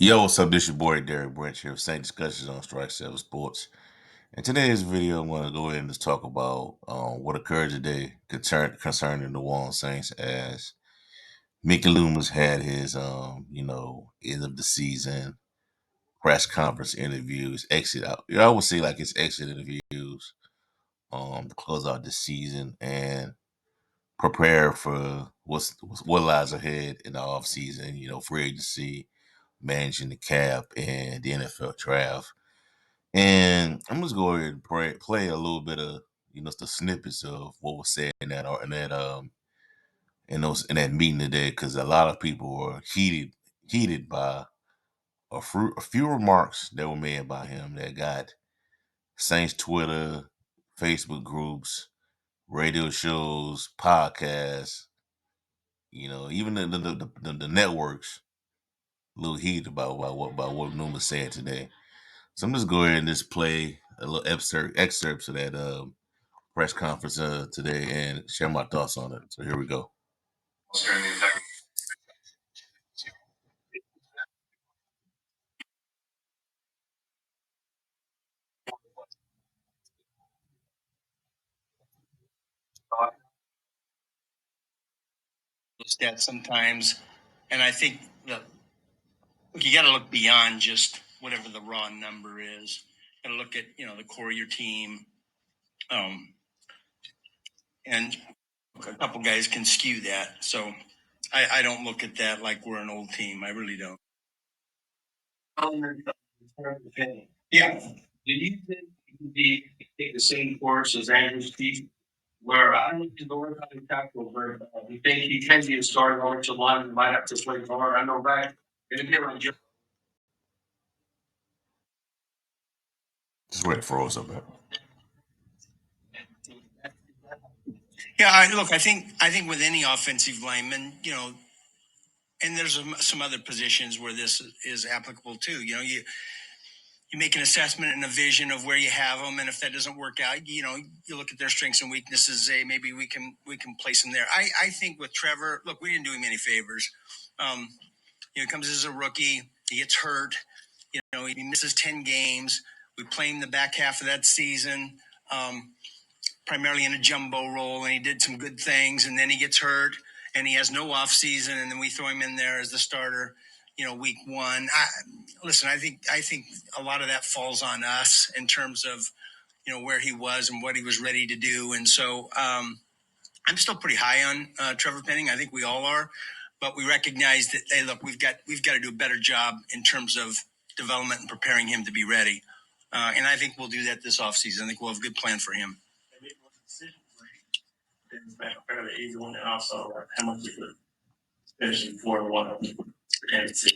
Yo, what's up? This your boy Derek Branch here with Same Discussions on Strike 7 Sports. In today's video, I'm going to go ahead and just talk about what occurred today concerning the New Orleans Saints as Mickey Loomis had his, end of the season press conference interviews, exit out. I would say like his exit interviews to close out the season and prepare for what lies ahead in the off season. Free agency, managing the cap, and the NFL draft. And I'm just going to play a little bit of the snippets of what was said in that meeting today, because a lot of people were heated by a few remarks that were made by him that got Saints Twitter, Facebook groups, radio shows, podcasts, even the networks a little heated about what Numa said today. So I'm just going ahead and just play a little excerpts of that press conference today and share my thoughts on it. So here we go. Stats sometimes, and I think you got to look beyond just whatever the raw number is. Got to look at the core of your team, and a couple guys can skew that. So I don't look at that like we're an old team. I really don't. Yeah. Do you think he take the same course as Andrew's team? Where I don't think the Lord how to tackle very bad. You think he can be a starter on the line and might have to play more? I know back in the day when Just wait for us up there. Yeah, look, I think with any offensive lineman, and there's some other positions where this is applicable too. You make an assessment and a vision of where you have them, and if that doesn't work out, you look at their strengths and weaknesses. And say maybe we can place them there. I think with Trevor, look, we didn't do him any favors. Um, he comes as a rookie, he gets hurt. He misses 10 games. We play him the back half of that season. Primarily in a jumbo role, and he did some good things, and then he gets hurt, and he has no off season, and then we throw him in there as the starter, week one. Listen, I think a lot of that falls on us in terms of where he was and what he was ready to do, and so I'm still pretty high on Trevor Penning. I think we all are, but we recognize that hey, look, we've got to do a better job in terms of development and preparing him to be ready, and I think we'll do that this offseason. I think we'll have a good plan for him. Things back fairly easy one, and also how much you could finishing 4-1.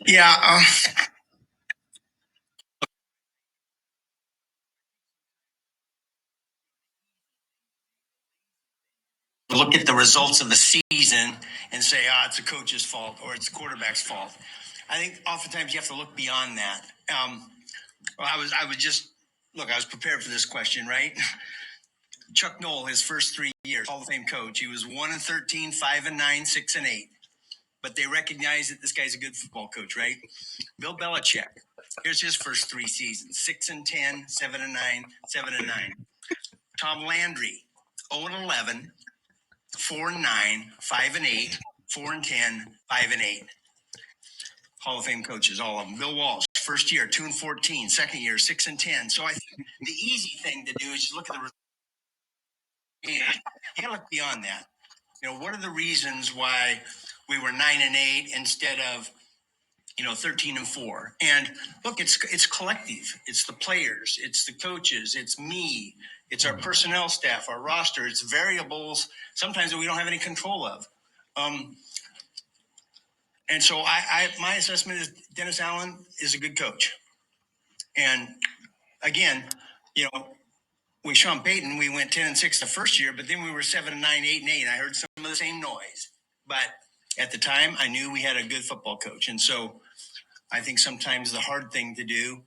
Yeah, look at the results of the season and say, it's a coach's fault or it's the quarterback's fault. I think oftentimes you have to look beyond that. I was prepared for this question, right? Chuck Noll, his first 3 years, Hall of Fame coach, he was 1-13, 5-9, 6-8. But they recognize that this guy's a good football coach, right? Bill Belichick, here's his first 3 seasons: 6-10, 7-9, 7-9. Tom Landry, 0-11, 4-9, 5-8, 4-10, 5-8. Hall of Fame coaches, all of them. Bill Walsh, first year, 2-14, second year, 6-10. So I think the easy thing to do is just look at the results. You gotta look beyond that. What are the reasons why we were 9-8 instead of 13-4? And look, it's collective. It's the players, it's the coaches, it's me, it's our personnel staff, our roster, it's variables sometimes that we don't have any control of. And so my assessment is Dennis Allen is a good coach. And again, with Sean Payton, we went 10-6 the first year, but then we were 7-9, 8-8. I heard some of the same noise. But at the time, I knew we had a good football coach. And so I think sometimes the hard thing to do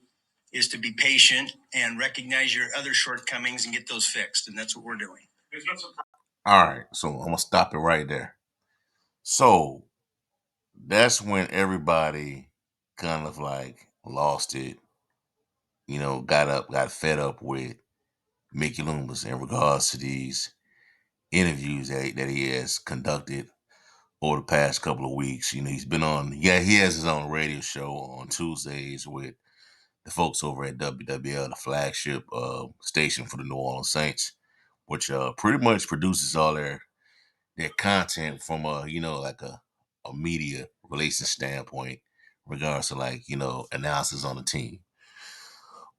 is to be patient and recognize your other shortcomings and get those fixed. And that's what we're doing. All right, so I'm gonna stop it right there. So that's when everybody kind of like lost it, got fed up with Mickey Loomis in regards to these interviews that he has conducted over the past couple of weeks. He's been on, yeah, he has his own radio show on Tuesdays with the folks over at WWL, the flagship station for the New Orleans Saints, which pretty much produces all their content from like a media relations standpoint, regards to like analysis on the team.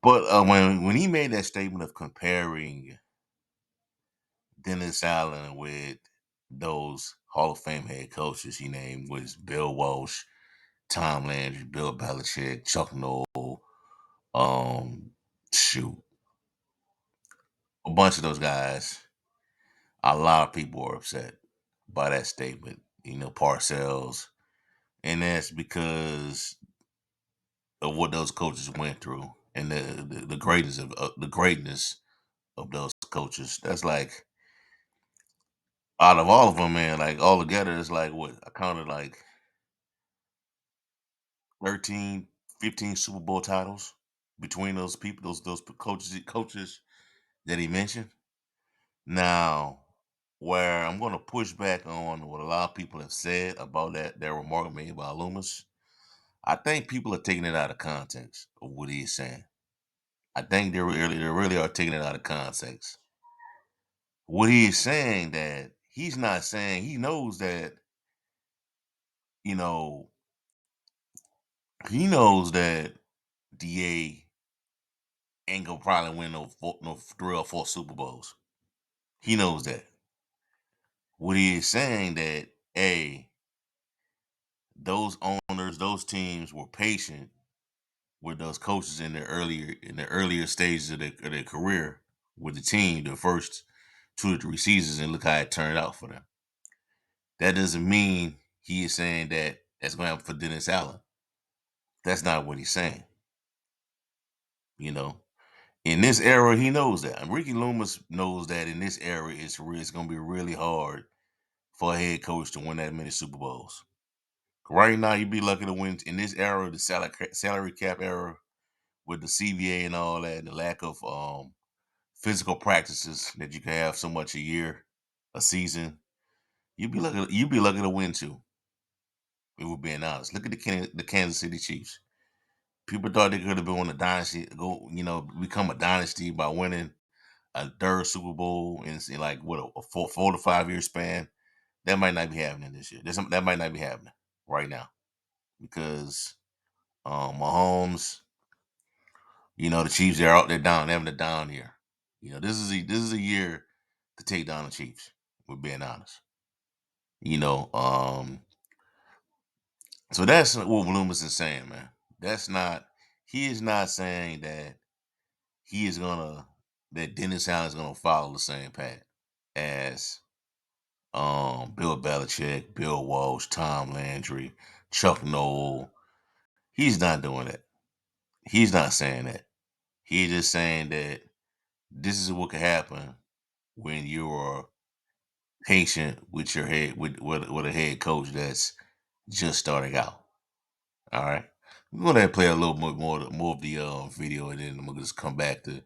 But when he made that statement of comparing Dennis Allen with those Hall of Fame head coaches he named, was Bill Walsh, Tom Landry, Bill Belichick, Chuck Noll, um, shoot, a bunch of those guys. A lot of people are upset by that statement. Parcells, and that's because of what those coaches went through and the greatness of those coaches. That's like out of all of them, man. Like all together, it's like what I counted like 13, 15 Super Bowl titles between those people, those coaches that he mentioned. Now, where I'm going to push back on what a lot of people have said about that remark made by Loomis, I think people are taking it out of context of what he's saying. I think they really are taking it out of context. What he is saying that he's not saying he knows that you know he knows that Da ain't gonna probably win no 3 or 4 Super Bowls. He knows that. What he is saying that those owners, those teams were patient with those coaches in the earlier stages of their career with the team, the first 2 to 3 seasons, and look how it turned out for them. That doesn't mean he is saying that that's going to happen for Dennis Allen. That's not what he's saying. You know, in this era, he knows that. And Ricky Loomis knows that in this era, it's going to be really hard for a head coach to win that many Super Bowls. Right now, you'd be lucky to win in this era, the salary cap era, with the CBA and all that, and the lack of physical practices that you can have so much a year, a season. You'd be lucky. You'd be lucky to win too. If we're being honest, look at the Kansas City Chiefs. People thought they could have been on a dynasty, become a dynasty by winning a third Super Bowl in like what a 4 to 5 year span. That might not be happening this year. That might not be happening right now because Mahomes, the Chiefs, they're out, they're down, they're having a down year. This is a year to take down the Chiefs. We're being honest. You know, um, so that's what Loomis is saying, man. That's not. He is not saying that he is gonna that Dennis Allen is gonna follow the same path as Bill Belichick, Bill Walsh, Tom Landry, Chuck Noll. He's not doing that. He's not saying that. He's just saying that this is what can happen when you are patient with your head with a head coach that's just starting out. All right. We're gonna play a little bit more of the video, and then I'm gonna just come back to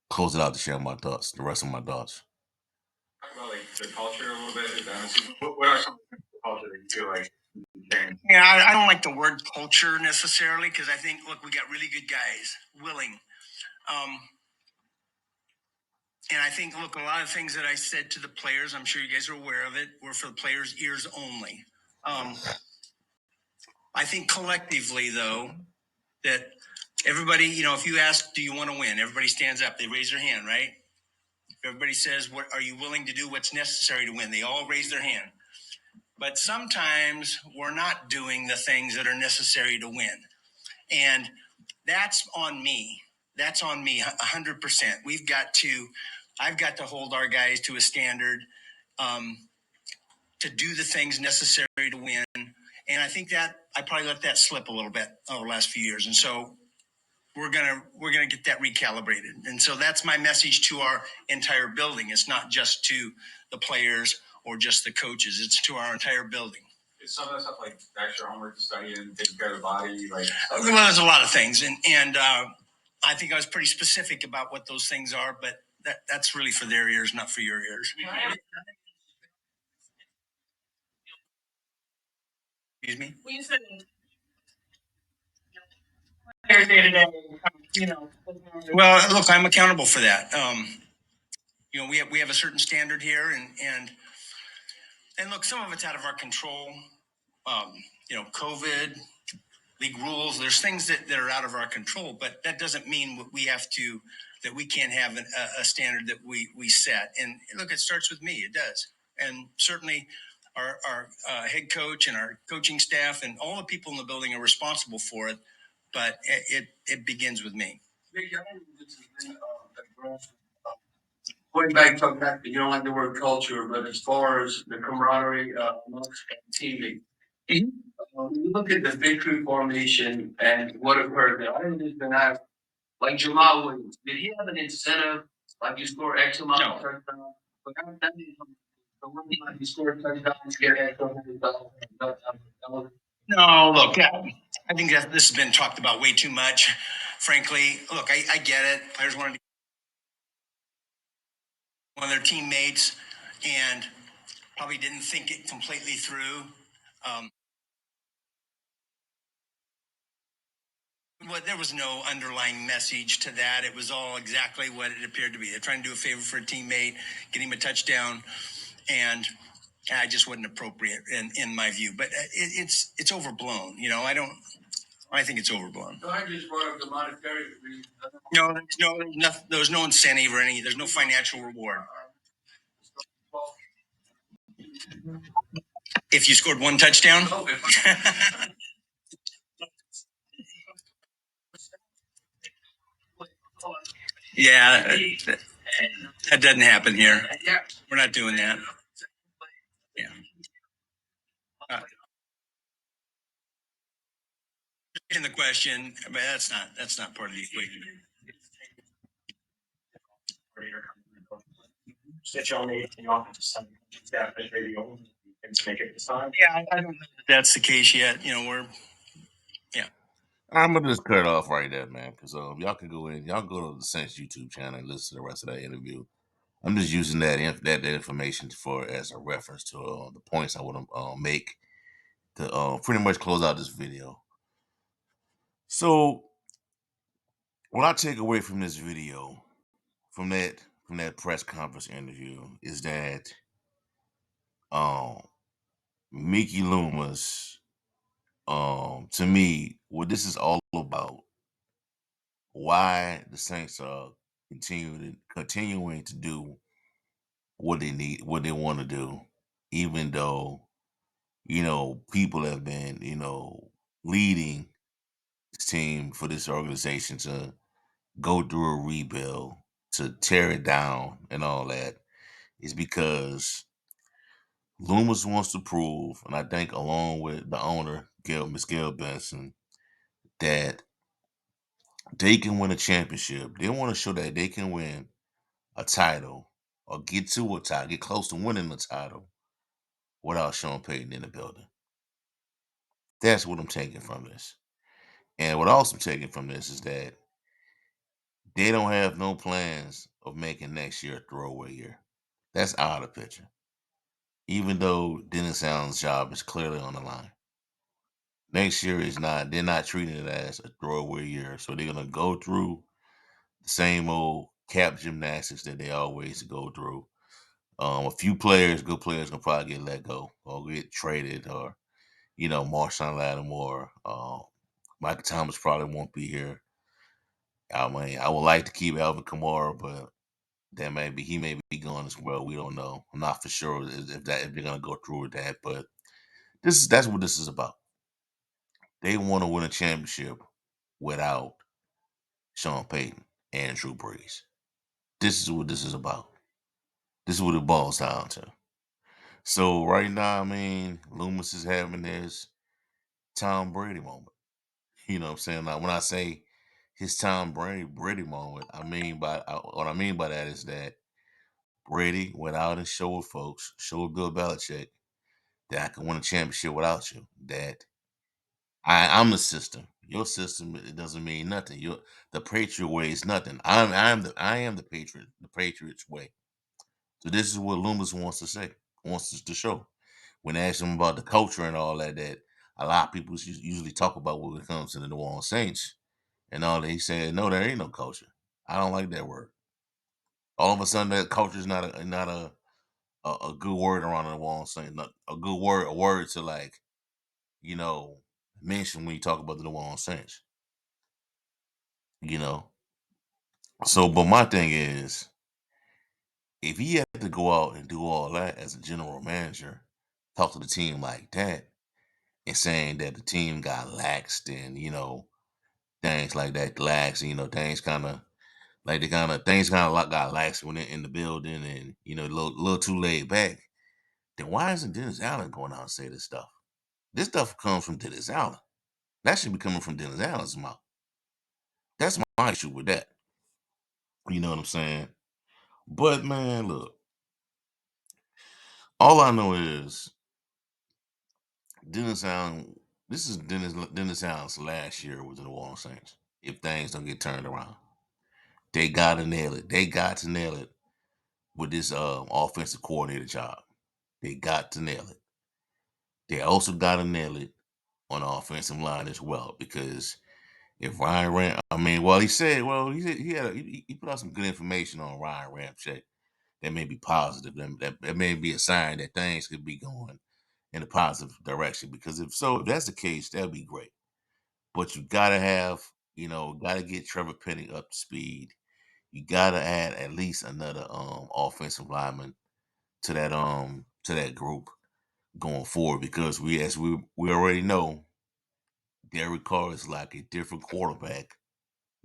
close it out to share my thoughts, the rest of my thoughts. Talk about like the culture a little bit. What are some of the culture that you feel like you change? Yeah, I don't like the word culture necessarily because I think, look, we got really good guys, willing. Um, and I think, look, a lot of things that I said to the players, I'm sure you guys are aware of it, were for the players' ears only. I think collectively, though, that everybody, if you ask, do you want to win? Everybody stands up, they raise their hand, right? Everybody says, what are you willing to do what's necessary to win? They all raise their hand. But sometimes we're not doing the things that are necessary to win. And that's on me. That's on me 100%. I've got to hold our guys to a standard um, to do the things necessary to win. And I think that I probably let that slip a little bit over the last few years. And so we're gonna get that recalibrated. And so that's my message to our entire building. It's not just to the players or just the coaches. It's to our entire building. Some of the stuff like extra homework to study and taking care of the body, like well, there's a lot of things, and I think I was pretty specific about what those things are, but that's really for their ears, not for your ears. Excuse me. Day to day, you know. Well, look, I'm accountable for that. We have a certain standard here, and look, some of it's out of our control. Um, COVID, league rules. There's things that are out of our control, but that doesn't mean that we can't have a standard that we set. And look, it starts with me. It does, and certainly our head coach and our coaching staff and all the people in the building are responsible for it. But it begins with me. Going back, talking back, you don't like the word culture, but as far as the camaraderie amongst teammates, when you look at the victory formation and what occurred there, I think there's been like Jamal Williams. Did he have an incentive like you score X amount of touchdowns? But that didn't come. The one time he scored touchdowns, get X amount of touchdowns. No, look, yeah, I think that this has been talked about way too much. Frankly, look, I get it. Players want to be one of their teammates, and probably didn't think it completely through. Um, there was no underlying message to that. It was all exactly what it appeared to be. They're trying to do a favor for a teammate, get him a touchdown, and I just wasn't appropriate in my view. But it's overblown. I think it's overblown. No, I just brought up the monetary reason. No, there's no incentive or any. There's no financial reward. If you scored one touchdown. Oh, yeah, that doesn't happen here. We're not doing that. Yeah. In the question, but that's not part of the equation. That y'all need in the office staff that maybe can make it this time. Yeah, I don't know that that's the case yet. Yeah. I'm gonna just cut it off right there, man, because y'all can y'all go to the Saints YouTube channel and listen to the rest of that interview. I'm just using that information for as a reference to the points I want to make to pretty much close out this video. So what I take away from this video, from that press conference interview, is that um Mickey Loomis, to me, what this is all about, why the Saints are continuing to do what they want to do, even though people have been leading this team for this organization to go through a rebuild, to tear it down, and all that, is because Loomis wants to prove, and I think along with the owner, Miss Gail Benson, that they can win a championship. They want to show that they can win a title or get to a title, get close to winning the title without Sean Payton in the building. That's what I'm taking from this. And what else I'm taking from this is that they don't have no plans of making next year a throwaway year. That's out of the picture. Even though Dennis Allen's job is clearly on the line. Next year is not, they're not treating it as a throwaway year. So they're gonna go through the same old cap gymnastics that they always go through. A few players, good players, gonna probably get let go or get traded, or Marshawn Lattimore, Michael Thomas probably won't be here. I mean, I would like to keep Alvin Kamara, but he may be gone as well. We don't know. I'm not for sure if they're gonna go through with that, but that's what this is about. They want to win a championship without Sean Payton and Drew Brees. This is what this is about. This is what it boils down to. So right now, I mean, Loomis is having his Tom Brady moment. You know what I'm saying? Now, when I say his Tom Brady moment, what I mean by that is that Brady went out and showed folks, showed Bill Belichick that I can win a championship without you. That I'm the system. Your system it doesn't mean nothing. The Patriot way is nothing. I am the Patriots way. So this is what Loomis wants to say, wants us to show. When I asked him about the culture and all that, that a lot of people usually talk about when it comes to the New Orleans Saints and all that, he said, "No, there ain't no culture. I don't like that word." All of a sudden, that culture is not a good word around the New Orleans Saints. Not a good word, a word to like you know mention when you talk about the New Orleans Saints. You know. So, but my thing is, if he had to go out and do all that as a general manager, talk to the team like that, and saying that the team got laxed and things like that lax and things kind of like things kind of got lax when they're in the building and a little too laid back, then why isn't Dennis Allen going out and say this stuff? This stuff comes from Dennis Allen. That should be coming from Dennis Allen's mouth. That's my issue with that. You know what I'm saying? But man, look, all I know is Dennis Allen. This is Dennis Allen's last year with the New Orleans Saints. If things don't get turned around, they gotta nail it. They got to nail it with this offensive coordinator job. They got to nail it. They also got to nail it on the offensive line as well because if Ryan Ram, I mean, he put out some good information on Ryan Ramczyk that may be positive. That may be a sign that things could be going in a positive direction. Because if that's the case, that'd be great. But you gotta gotta get Trevor Penning up to speed. You gotta add at least another offensive lineman to that group going forward because we already know Derek Carr is like a different quarterback.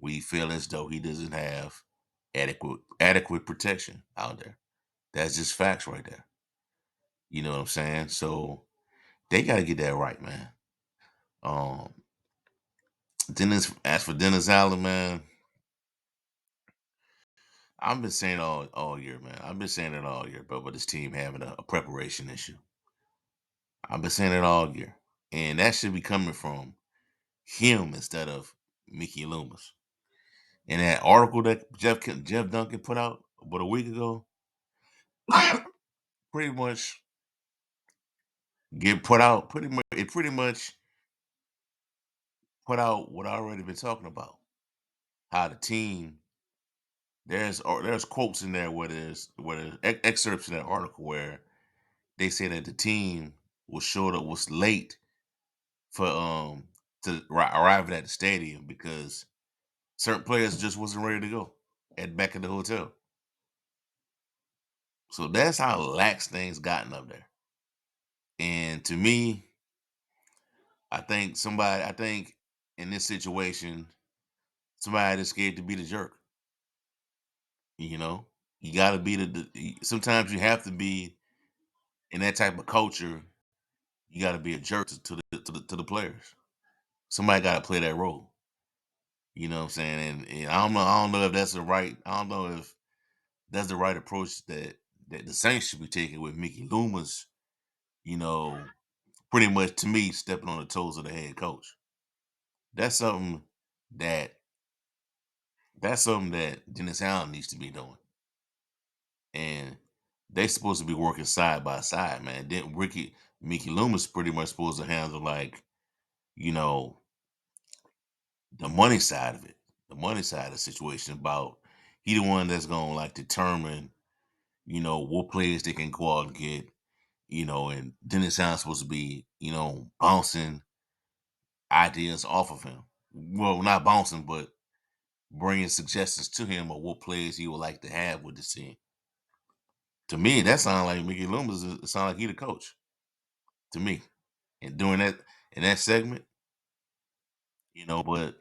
We feel as though he doesn't have adequate protection out there. That's just facts right there. You know what I'm saying? So they got to get that right, man. Um, as for Dennis Allen, man, I've been saying all year, man. I've been saying it all year, but with this team having a preparation issue, I've been saying it all year, and that should be coming from him instead of Mickey Loomis. And that article that Jeff Duncan put out about a week ago, pretty much get put out. Pretty much put out what I already been talking about. How the team there's quotes in there where there's excerpts in that article where they say that the team was late for arriving at the stadium because certain players just wasn't ready to go at back at the hotel. So that's how lax things gotten up there. And to me, I think in this situation, somebody that's scared to be the jerk. You know, you got to be sometimes you have to be in that type of culture. You got to be a jerk to the players. Somebody got to play that role. You know what I'm saying? And I don't know if that's the right. I don't know if that's the right approach that the Saints should be taking with Mickey Loomis. You know, pretty much to me stepping on the toes of the head coach. That's something that that's something that Dennis Allen needs to be doing. And they supposed to be working side by side, man. Then Mickey Loomis pretty much supposed to handle like, you know, the money side of it. The money side of the situation about he the one that's gonna like determine, what players they can go out and get, and Dennis Allen's supposed to be, bouncing ideas off of him. Well, not bouncing, but bringing suggestions to him of what players he would like to have with the team. To me, that sounds like Mickey Loomis. It sounds like he the coach to me. And doing that in that segment, but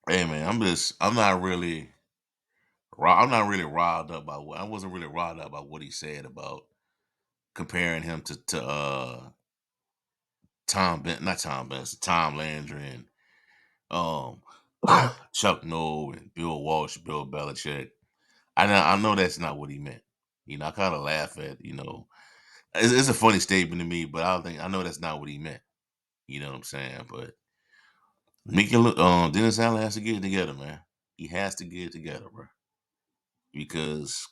hey, man, I'm not really riled up by what I wasn't really riled up by what he said about comparing him to not Tom Benson, Tom Landry and um Chuck Noll and Bill Walsh, Bill Belichick. I know that's not what he meant. I kind of laugh at It's a funny statement to me, but I know that's not what he meant. You know what I'm saying? But Dennis Allen has to get it together, man. He has to get it together, bro. Because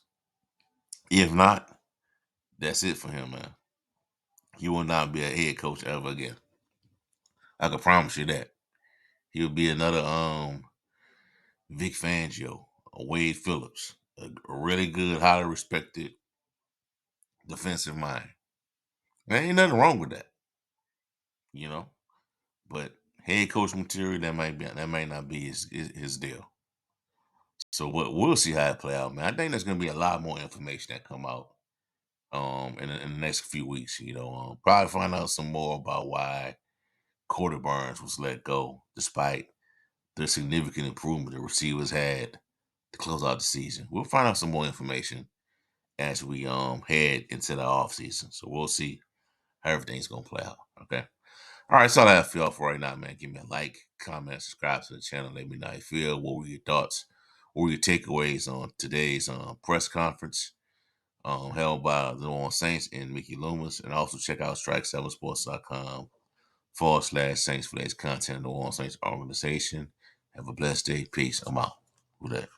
if not, that's it for him, man. He will not be a head coach ever again. I can promise you that. He'll be another Vic Fangio, a Wade Phillips, a really good, highly respected defensive mind. There ain't nothing wrong with that, you know. But head coach material, that might not be his deal. So what we'll see how it play out, man. I think there's gonna be a lot more information that come out in the next few weeks. Probably find out some more about why Cordy Burns was let go, despite the significant improvement the receivers had to close out the season. We'll find out some more information as we head into the off season. So we'll see how everything's gonna play out. Okay. All right, that's all I have for y'all for right now, man. Give me a like, comment, subscribe to the channel. Let me know how you feel. What were your thoughts? What were your takeaways on today's press conference held by the New Orleans Saints and Mickey Loomis? And also check out strike7sports.com/Saints for latest content in the New Orleans Saints organization. Have a blessed day. Peace. I'm out. Who that?